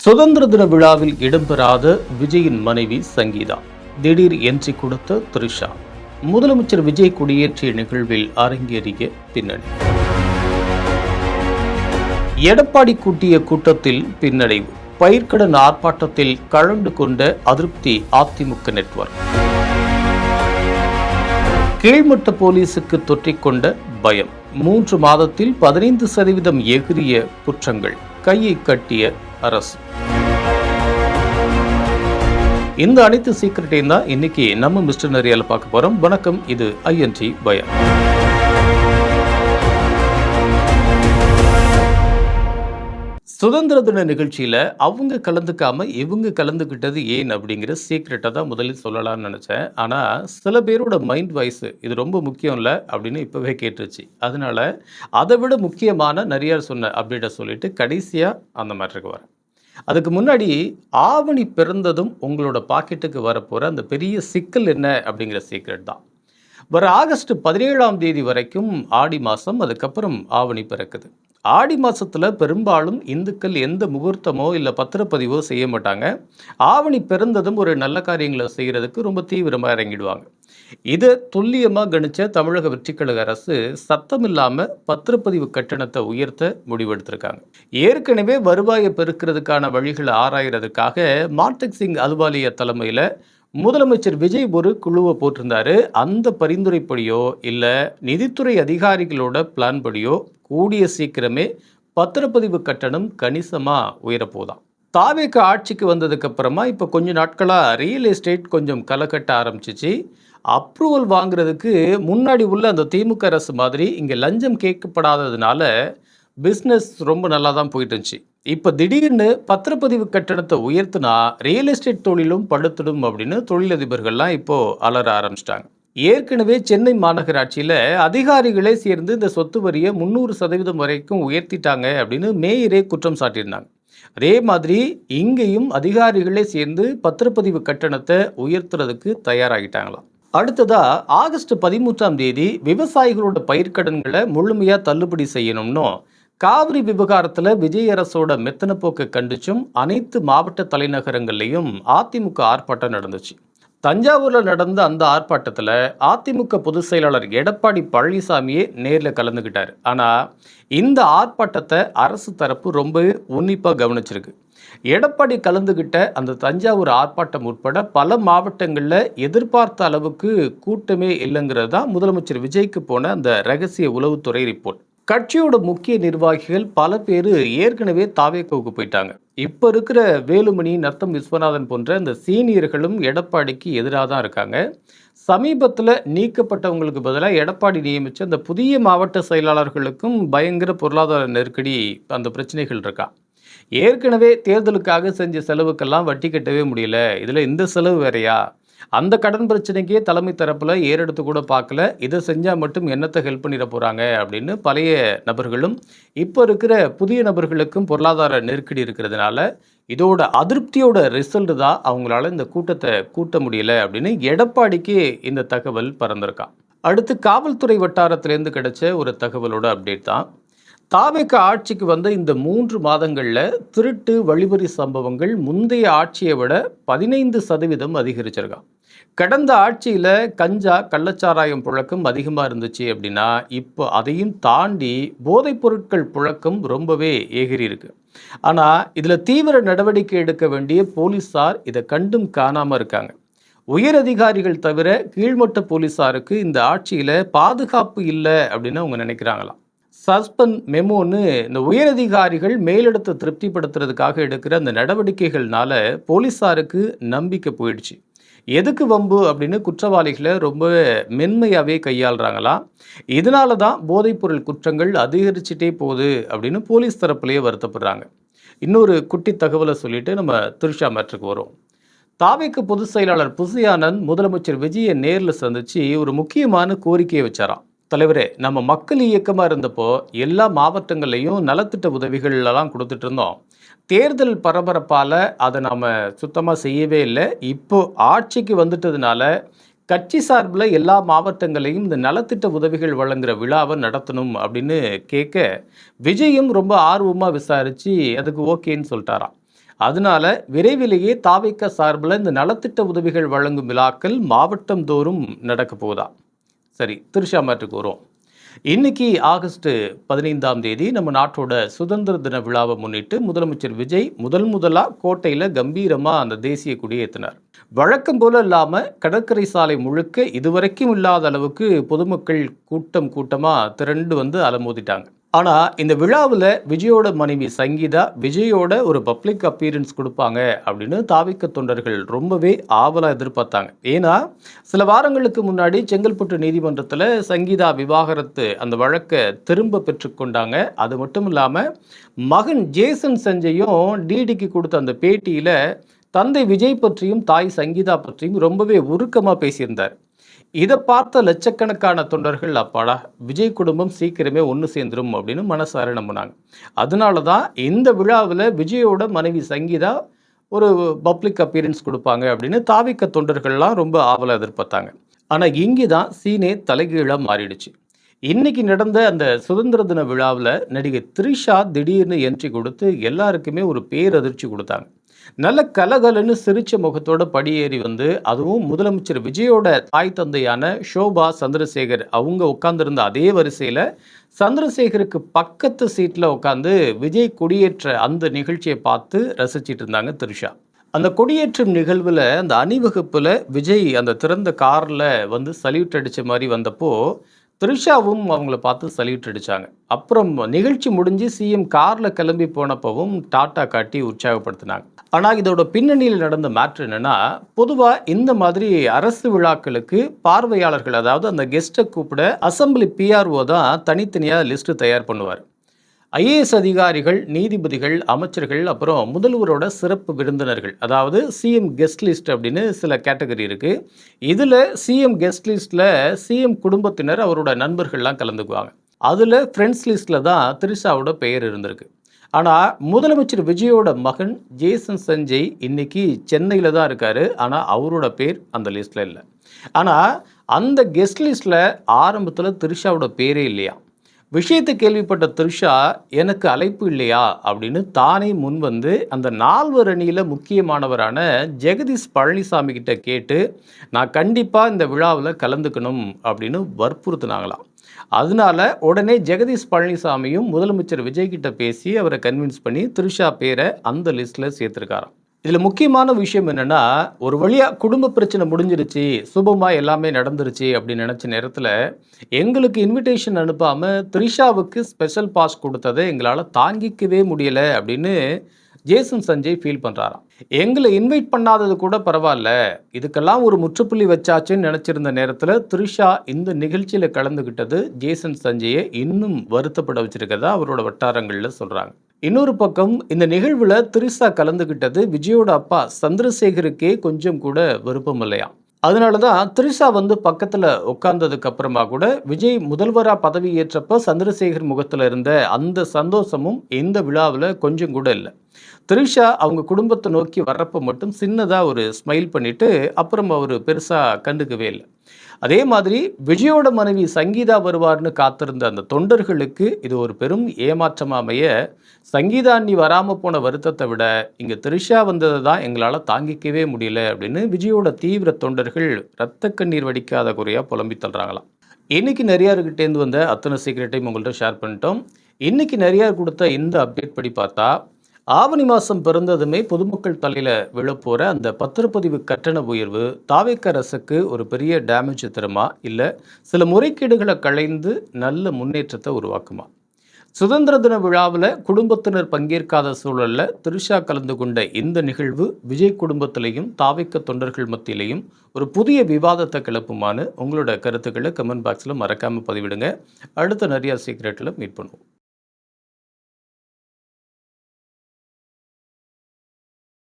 சுதந்திர தின விழாவில் இடம்பெறாத விஜயின் மனைவி சங்கீதா, திடீர் என்ட்ரி கொடுத்த த்ரிஷா, முதலமைச்சர் விஜய் கொடியேற்றிய நிகழ்வில் அரங்கேறிய பின்னணி. எடப்பாடி கூட்டிய கூட்டத்தில் பின்னடைவு, பயிர்க்கடன் ஆர்ப்பாட்டத்தில் கலந்து கொண்ட அதிருப்தி அதிமுக நெட்வொர்க். கீழ்மட்ட போலீசுக்கு தொற்றிக்கொண்ட பயம், 3 மாதத்தில் 15% எகிரிய குற்றங்கள், கையை கட்டிய அரசு. இந்த அனைத்து சீக்கிரட்டையும் தான் இன்னைக்கு நம்ம மிஸ்டர் நரியால பார்க்க போறோம். வணக்கம், இது ஐஎன்டி பயம். சுதந்திர தின நிகழ்ச்சியில அவங்க கலந்துக்காம இவங்க கலந்துக்கிட்டது ஏன் அப்படிங்கிற சீக்ரெட்டை தான் முதலில் சொல்லலாம்னு நினைச்சேன். ஆனா சில பேரோட மைண்ட் வாய்ஸ் இது ரொம்ப முக்கியம் இல்லை அப்படின்னு இப்பவே கேட்டுருச்சு. அதனால அதை விட முக்கியமான நரியார் சொன்ன அப்டேட்டை சொல்லிட்டு கடைசியா அந்த மேட்டருக்கு வரேன். அதுக்கு முன்னாடி, ஆவணி பிறந்ததும் உங்களோட பாக்கெட்டுக்கு வரப்போற அந்த பெரிய சிக்கல் என்ன அப்படிங்கிற சீக்ரெட் தான். வர ஆகஸ்ட் 17ஆம் தேதி வரைக்கும் ஆடி மாதம், அதுக்கப்புறம் ஆவணி பிறக்குது. ஆடி மாதத்தில் பெரும்பாலும் இந்துக்கள் எந்த முகூர்த்தமோ இல்லை பத்திரப்பதிவோ செய்ய மாட்டாங்க. ஆவணி பிறந்ததும் ஒரு நல்ல காரியங்களை செய்கிறதுக்கு ரொம்ப தீவிரமாக இறங்கிடுவாங்க. இதை துல்லியமாக கணிச்ச தமிழக வெற்றிக்கழக அரசு சத்தம் இல்லாமல் பத்திரப்பதிவு கட்டணத்தை உயர்த்த முடிவெடுத்திருக்காங்க. ஏற்கனவே வருவாயை பெருக்கிறதுக்கான வழிகளை ஆராயறதுக்காக மான்டெக் சிங் அலுவாலியா தலைமையில் முதலமைச்சர் விஜய் ஒரு குழுவை போட்டிருந்தாரு. அந்த பரிந்துரைப்படியோ இல்லை நிதித்துறை அதிகாரிகளோட பிளான் படியோ கூடிய சீக்கிரமே பத்திரப்பதிவு கட்டணம் கணிசமாக உயரப்போதான். தாவேக ஆட்சிக்கு வந்ததுக்கு அப்புறமா இப்போ கொஞ்ச நாட்களாக ரியல் எஸ்டேட் கொஞ்சம் கலக்கட்ட ஆரம்பிச்சிச்சு. அப்ரூவல் வாங்குறதுக்கு முன்னாடி உள்ள அந்த திமுக அரசு மாதிரி இங்கே லஞ்சம் கேட்கப்படாததுனால பிஸ்னஸ் ரொம்ப நல்லா தான் போயிட்டு இருந்துச்சு. இப்போ திடீர்னு பத்திரப்பதிவு கட்டணத்தை உயர்த்தினா ரியல் எஸ்டேட் தொழிலும் படுத்துடும் அப்படின்னு தொழிலதிபர்கள்லாம் இப்போ அலற ஆரம்பிச்சிட்டாங்க. ஏற்கனவே சென்னை மாநகராட்சியில் அதிகாரிகளே சேர்ந்து இந்த சொத்து வரியை 300% வரைக்கும் உயர்த்திட்டாங்க அப்படின்னு மேயரே குற்றம் சாட்டியிருந்தாங்க. அதே மாதிரி இங்கேயும் அதிகாரிகளே சேர்ந்து பத்திரப்பதிவு கட்டணத்தை உயர்த்துறதுக்கு தயாராகிட்டாங்களாம். அடுத்ததா ஆகஸ்ட் 13ஆம் தேதி விவசாயிகளோட பயிர்க்கடன்களை முழுமையாக தள்ளுபடி செய்யணும்னு காவிரி விவகாரத்தில் விஜய் அரசோட மெத்தன போக்கை கண்டிச்சும் அனைத்து மாவட்ட தலைநகரங்கள்லையும் அதிமுக ஆர்ப்பாட்டம் நடந்துச்சு. தஞ்சாவூரில் நடந்த அந்த ஆர்ப்பாட்டத்தில் அதிமுக பொதுச் செயலாளர் எடப்பாடி பழனிசாமியே நேரில் கலந்துக்கிட்டார். ஆனால் இந்த ஆர்ப்பாட்டத்தை அரசு தரப்பு ரொம்பவே உன்னிப்பாக கவனிச்சிருக்கு. எடப்பாடி கலந்துக்கிட்ட அந்த தஞ்சாவூர் ஆர்ப்பாட்டம் உட்பட பல மாவட்டங்களில் எதிர்பார்த்த அளவுக்கு கூட்டமே இல்லைங்கிறது தான் முதலமைச்சர் விஜய்க்கு போன அந்த ரகசிய உளவுத்துறை ரிப்போர்ட். கட்சியோட முக்கிய நிர்வாகிகள் பல பேர் ஏற்கனவே தாவேகவுக்கு போயிட்டாங்க. இப்போ இருக்கிற வேலுமணி, நத்தம் விஸ்வநாதன் போன்ற இந்த சீனியர்களும் எடப்பாடிக்கு எதிராக தான் இருக்காங்க. சமீபத்தில் நீக்கப்பட்டவங்களுக்கு பதிலாக எடப்பாடி நியமித்த அந்த புதிய மாவட்ட செயலாளர்களுக்கும் பயங்கர பொருளாதார நெருக்கடி, அந்த பிரச்சனைகள் இருக்கா. ஏற்கனவே தேர்தலுக்காக செஞ்ச செலவுக்கெல்லாம் வட்டி கட்டவே முடியல, இதில் இந்த செலவு வேறையா, அந்த கடன் பிரச்சனைக்கே தலைமை தரப்பில் ஏறெடுத்து கூட பார்க்கல, இதை செஞ்சால் மட்டும் என்னத்தை ஹெல்ப் பண்ணிட போகிறாங்க அப்படின்னு பழைய நபர்களும் இப்போ இருக்கிற புதிய நபர்களுக்கும் பொருளாதார நெருக்கடி இருக்கிறதுனால இதோட அதிருப்தியோட ரிசல்ட் தான் அவங்களால இந்த கூட்டத்தை கூட்ட முடியல அப்படின்னு எடப்பாடிக்கு இந்த தகவல் பறந்திருக்கான். அடுத்து காவல்துறை வட்டாரத்திலேருந்து கிடைச்ச ஒரு தகவலோட அப்டேட் தான். தாவேக ஆட்சிக்கு வந்த இந்த 3 மாதங்களில் திருட்டு வழிபறி சம்பவங்கள் முந்தைய ஆட்சியை விட 15% அதிகரிச்சிருக்கான். கடந்த ஆட்சியில் கஞ்சா, கள்ளச்சாராயம் புழக்கம் அதிகமாக இருந்துச்சு அப்படின்னா இப்போ அதையும் தாண்டி போதைப் பொருட்கள் புழக்கம் ரொம்பவே ஏகிரி இருக்கு. ஆனால் இதில் தீவிர நடவடிக்கை எடுக்க வேண்டிய போலீஸார் இதை கண்டும் காணாமல் இருக்காங்க. உயர் அதிகாரிகள் தவிர கீழ்மட்ட போலீஸாருக்கு இந்த ஆட்சியில் பாதுகாப்பு இல்லை அப்படின்னு அவங்க நினைக்கிறாங்களாம். சஸ்பெண்ட் மெமோன்னு இந்த உயரதிகாரிகள் மேலிடத்தை திருப்திப்படுத்துறதுக்காக எடுக்கிற அந்த நடவடிக்கைகள்னால போலீஸாருக்கு நம்பிக்கை போயிடுச்சு. எதுக்கு வம்பு அப்படின்னு குற்றவாளிகளை ரொம்ப மென்மையாகவே கையாளுறாங்களாம். இதனால தான் போதைப்பொருள் குற்றங்கள் அதிகரிச்சுட்டே போகுது அப்படின்னு போலீஸ் தரப்புலேயே வருத்தப்படுறாங்க. இன்னொரு குட்டி தகவலை சொல்லிட்டு நம்ம த்ரிஷா மேட்ருக்கு வரும். தாவேக பொதுச் செயலாளர் புசி ஆனந்த் முதலமைச்சர் விஜயை நேரில் சந்திச்சு ஒரு முக்கியமான கோரிக்கையை வச்சாராம். தலைவரே, நம்ம மக்கள் இயக்கமாக இருந்தப்போ எல்லா மாவட்டங்கள்லையும் நலத்திட்ட உதவிகள் எல்லாம் கொடுத்துட்டு இருந்தோம். தேர்தல் பரபரப்பால் அதை நாம் சுத்தமாக செய்யவே இல்லை. இப்போ ஆட்சிக்கு வந்துட்டதுனால கட்சி சார்பில் எல்லா மாவட்டங்களையும் இந்த நலத்திட்ட உதவிகள் வழங்குகிற விழாவை நடத்தணும் அப்படின்னு கேட்க விஜயும் ரொம்ப ஆர்வமாக விசாரித்து அதுக்கு ஓகேன்னு சொல்லிட்டாராம். அதனால விரைவிலேயே தாவேக்கா சார்பில் இந்த நலத்திட்ட உதவிகள் வழங்கும் விழாக்கள் மாவட்டம் தோறும் நடக்க போகுதாம். சரி, திருஷா மேட்டுக்கு வரும். இன்னைக்கு ஆகஸ்ட் 15ஆம் தேதி நம்ம நாட்டோட சுதந்திர தின விழாவை முன்னிட்டு முதலமைச்சர் விஜய் முதலா கோட்டையில் கம்பீரமாக அந்த தேசிய கொடியை ஏற்றினார். வழக்கம் போல இல்லாமல் கடற்கரை சாலை முழுக்க இதுவரைக்கும் இல்லாத அளவுக்கு பொதுமக்கள் கூட்டமாக திரண்டு வந்து அலமோதிட்டாங்க. ஆனால் இந்த விழாவில் விஜயோட மனைவி சங்கீதா விஜயோட ஒரு பப்ளிக் அப்பீரன்ஸ் கொடுப்பாங்க அப்படின்னு தாவிக்க தொண்டர்கள் ரொம்பவே ஆவலாக எதிர்பார்த்தாங்க. ஏன்னா சில வாரங்களுக்கு முன்னாடி செங்கல்பட்டு நீதிமன்றத்தில் சங்கீதா விவாகரத்து அந்த வழக்கை திரும்ப பெற்றுக்கொண்டாங்க. அது மட்டும் இல்லாமல் மகன் ஜேசன் சஞ்சயும் டிடிக்கு கொடுத்த அந்த பேட்டியில் தந்தை விஜய் பற்றியும் தாய் சங்கீதா பற்றியும் ரொம்பவே உருக்கமாக பேசியிருந்தார். இதை பார்த்த லட்சக்கணக்கான தொண்டர்கள் அப்பாடா விஜய் குடும்பம் சீக்கிரமே ஒன்று சேர்ந்துடும் அப்படின்னு மனசார நம்பினாங்க. அதனால தான் இந்த விழாவில் விஜயோட மனைவி சங்கீதா ஒரு பப்ளிக் அப்பீரன்ஸ் கொடுப்பாங்க அப்படின்னு தாவிக்க தொண்டர்கள்லாம் ரொம்ப ஆவலாக எதிர்பார்த்தாங்க. ஆனால் இங்கே தான் சீனே தலைகீழாக மாறிடுச்சு. இன்னைக்கு நடந்த அந்த சுதந்திர தின விழாவில் நடிகை த்ரிஷா திடீர்னு என்ட்ரி கொடுத்து எல்லாருக்குமே ஒரு பேரதிர்ச்சி கொடுத்தாங்க. நல்ல கலகலன்னு சிரிச்ச முகத்தோட படியேறி வந்து, அதுவும் முதலமைச்சர் விஜயோட தாய் தந்தையான ஷோபா சந்திரசேகர் அவங்க உட்கார்ந்துருந்த அதே வரிசையில் சந்திரசேகருக்கு பக்கத்து சீட்டில் உட்காந்து விஜய் கொடியேற்ற அந்த நிகழ்ச்சியை பார்த்து ரசிச்சிட்டு இருந்தாங்க த்ரிஷா. அந்த கொடியேற்றும் நிகழ்வில் அந்த அணிவகுப்பில் விஜய் அந்த திறந்த காரில் வந்து சல்யூட் அடித்த மாதிரி வந்தப்போ த்ரிஷாவும் அவங்கள பார்த்து சல்யூட் அடித்தாங்க. அப்புறம் நிகழ்ச்சி முடிஞ்சு சிஎம் காரில் கிளம்பி போனப்பவும் டாட்டா காட்டி உற்சாகப்படுத்தினாங்க. ஆனால் இதோட பின்னணியில் நடந்த மேட்ரு என்னென்னா, பொதுவாக இந்த மாதிரி அரசு விழாக்களுக்கு பார்வையாளர்கள், அதாவது அந்த கெஸ்ட்டை கூப்பிட அசம்பிளி பிஆர்ஓ தான் தனித்தனியாக லிஸ்ட்டு தயார் பண்ணுவார். ஐஏஎஸ் அதிகாரிகள், நீதிபதிகள், அமைச்சர்கள், அப்புறம் முதல்வரோட சிறப்பு விருந்தினர்கள், அதாவது சிஎம் கெஸ்ட் லிஸ்ட் அப்படின்னு சில கேட்டகரி இருக்குது. இதில் சிஎம் கெஸ்ட் லிஸ்ட்டில் சிஎம் குடும்பத்தினர் அவரோட நண்பர்கள்லாம் கலந்துக்குவாங்க. அதில் ஃப்ரெண்ட்ஸ் லிஸ்ட்டில் தான் த்ரிஷாவோட பெயர் இருந்திருக்கு. ஆனால் முதலமைச்சர் விஜயோட மகன் ஜேசன் சஞ்சய் இன்னைக்கு சென்னையில் தான் இருக்கார். ஆனால் அவரோட பேர் அந்த லிஸ்ட்டில் இல்லை. ஆனால் அந்த கெஸ்ட் லிஸ்ட்டில் ஆரம்பத்தில் த்ரிஷாவோட பேரே இல்லையா. விஷயத்தை கேள்விப்பட்ட த்ரிஷா எனக்கு அழைப்பு இல்லையா அப்படின்னு தானே முன் வந்து அந்த 4 அணியில் முக்கியமானவரான ஜெகதீஷ் பழனிசாமி கிட்ட கேட்டு நான் கண்டிப்பாக இந்த விழாவில் கலந்துக்கணும் அப்படின்னு வற்புறுத்தினாங்களாம். அதனால உடனே ஜெகதீஷ் பழனிசாமியும் முதலமைச்சர் விஜய் கிட்ட பேசி அவரை கன்வின்ஸ் பண்ணி த்ரிஷா பேரை அந்த லிஸ்ட்டில் சேர்த்துருக்காராம். இதில் முக்கியமான விஷயம் என்னென்னா, ஒரு வழியாக குடும்ப பிரச்சனை முடிஞ்சிருச்சு, சுபமாக எல்லாமே நடந்துருச்சு அப்படின்னு நினச்ச நேரத்தில் எங்களுக்கு இன்விடேஷன் அனுப்பாமல் த்ரிஷாவுக்கு ஸ்பெஷல் பாஸ் கொடுத்ததை எங்களால் தாங்கிக்கவே முடியலை அப்படின்னு ஜேசன் சஞ்சய் ஃபீல் பண்ணுறாராம். எங்களை இன்வைட் பண்ணாதது கூட பரவாயில்ல, இதுக்கெல்லாம் ஒரு முற்றுப்புள்ளி வச்சாச்சுன்னு நினச்சிருந்த நேரத்தில் த்ரிஷா இந்த நிகழ்ச்சியில் கலந்துக்கிட்டது ஜேசன் சஞ்சயை இன்னும் வருத்தப்பட வச்சிருக்கதா அவரோட வட்டாரங்களில் சொல்கிறாங்க. இன்னொரு பக்கம் இந்த நிகழ்வில் த்ரிஷா கலந்துக்கிட்டது விஜயோட அப்பா சந்திரசேகருக்கே கொஞ்சம் கூட விருப்பம் இல்லையாம். அதனால தான் த்ரிஷா வந்து பக்கத்தில் உட்கார்ந்ததுக்கு அப்புறமா கூட விஜய் முதல்வராக பதவி ஏற்றப்போ சந்திரசேகர் முகத்தில் இருந்த அந்த சந்தோஷமும் இந்த விழாவில் கொஞ்சம் கூட இல்லை. த்ரிஷா அவங்க குடும்பத்தை நோக்கி வர்றப்போ மட்டும் சின்னதாக ஒரு ஸ்மைல் பண்ணிவிட்டு அப்புறம் அவர் பெருசாக கண்டுக்கவே இல்லை. அதே மாதிரி விஜயோட மனைவி சங்கீதா வருவார்னு காத்திருந்த அந்த தொண்டர்களுக்கு இது ஒரு பெரும் ஏமாற்றமாக அமைய, சங்கீதா அண்ணி வராமல் போன வருத்தத்தை விட இங்கே த்ரிஷா வந்ததை தான் எங்களால் தாங்கிக்கவே முடியல அப்படின்னு விஜயோட தீவிர தொண்டர்கள் இரத்த கண்ணீர் வடிக்காத குறையாக புலம்பி தள்ளுறாங்களாம். இன்றைக்கி நிறையாருக்கிட்டேருந்து வந்த அத்தனை சீக்கிரட்டையும் உங்கள்கிட்ட ஷேர் பண்ணிட்டோம். இன்றைக்கி நிறையார் கொடுத்த இந்த அப்டேட் படி பார்த்தா, ஆவணி மாதம் பிறந்ததுமே பொதுமக்கள் தலையில் விழப்போகிற அந்த பத்திரப்பதிவு கட்டண உயர்வு தாவேக்க அரசுக்கு ஒரு பெரிய டேமேஜ் தருமா, இல்லை சில முறைகேடுகளை களைந்து நல்ல முன்னேற்றத்தை உருவாக்குமா? சுதந்திர தின விழாவில் குடும்பத்தினர் பங்கேற்காத சூழலில் த்ரிஷா கலந்து கொண்ட இந்த நிகழ்வு விஜய் குடும்பத்திலையும் தாவேக்க தொண்டர்கள் மத்தியிலையும் ஒரு புதிய விவாதத்தை கிளப்புமான்னு உங்களோட கருத்துக்களை கமெண்ட் பாக்ஸில் மறக்காமல் பதிவிடுங்க. அடுத்த நிறையா சீக்ரெட்டில் மீட் பண்ணுவோம்.